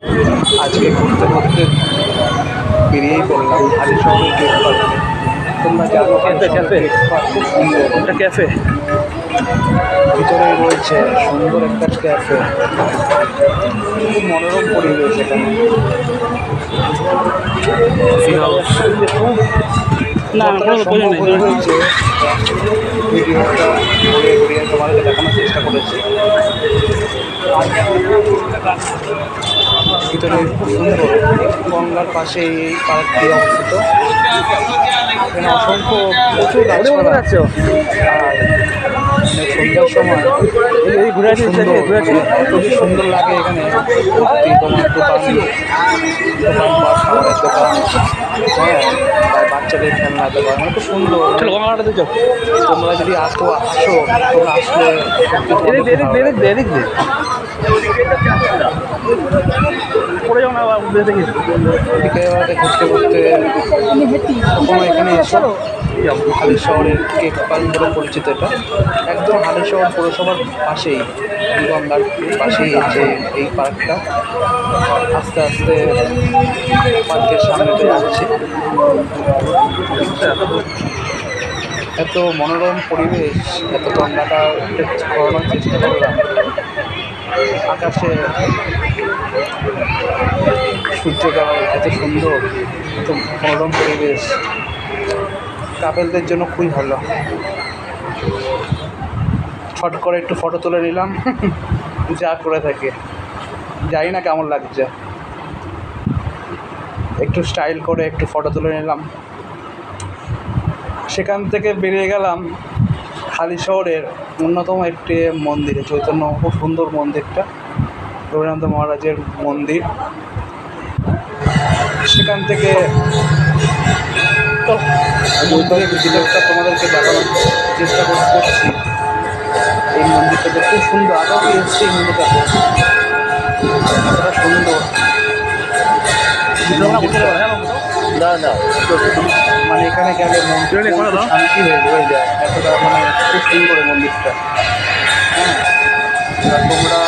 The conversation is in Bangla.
আজকে ঘুরতে ঘুরতে বেরিয়েই পড়লাম হালিশহরের গেট পার্কে। তোমরা জানো হালিশহরের গেট পার্ক খুব সুন্দর, একটা ক্যাফে। ভিতরেই রয়েছে সুন্দর একটা ক্যাফে, খুব মনোরম পরিবেশ এখানে। না যতটা কোনো প্রয়োজন সম্ভব নেই। হয়েছে ভিডিওটা ঘুরিয়ে ঘুরিয়ে তোমাদেরকে দেখানোর চেষ্টা করেছি। ভিতরে খুব সুন্দর, গঙ্গার পাশে এই পার্কটি অবস্থিত। এখানে অসংখ্য প্রচুর গাছপালা, আর সন্ধ্যার সময় এই ঘুরে আছি, সুন্দর, খুবই সুন্দর লাগে এখানে। ভর্তি তোমার দোকানপাট, খাবারের দোকান, হ্যাঁ, আর বাচ্চাদের খেলনার দোকান, মানে খুব সুন্দর। চলো গঙ্গাটা দেখো। তোমরা যদি তোমরা আসলে এদিক দে পড়ে যাও না আবার দেখি। বিকেলবেলাতে ঘুরতে ঘুরতে কখনো এখানে এসো। হালিশহরের গেট পার্ক বলে পরিচিত এটা। একদম হালিশহর পৌরসভার পাশেই, গঙ্গার পাশেই যে এই পার্কটা। আস্তে আস্তে পার্কের সামনেতে যাচ্ছি। এত মনোরম পরিবেশ, এত গঙ্গাটা করানোর চেষ্টা করলাম। আকাশে সূর্যোদয় এত সুন্দর, এত মনোরম পরিবেশ, কাপেলদের জন্য খুবই ভালো। ছট করে একটু ফটো তুলে নিলাম। যা করে থাকে, জানি না কেমন লাগছে, একটু স্টাইল করে একটু ফটো তুলে নিলাম। সেখান থেকে বেরিয়ে গেলাম হালিশহরের অন্যতম একটি মন্দিরে, চৈতন্য, খুব সুন্দর মন্দিরটা, রবীন্দ্রনাথ মহারাজের মন্দির। সেখান থেকে মন্দিরের ভিতরটা তোমাদেরকে দেখানোর চেষ্টা করছি। এই মন্দিরটাতে খুব সুন্দর, আগেও এসেছি এই মন্দিরটাতে, এতটা সুন্দর মানে এখানে গেলে মন শান্তি হয়ে যায়, এতটা মানে খুব সুন্দর মন্দিরটা। হ্যাঁ, তোমরা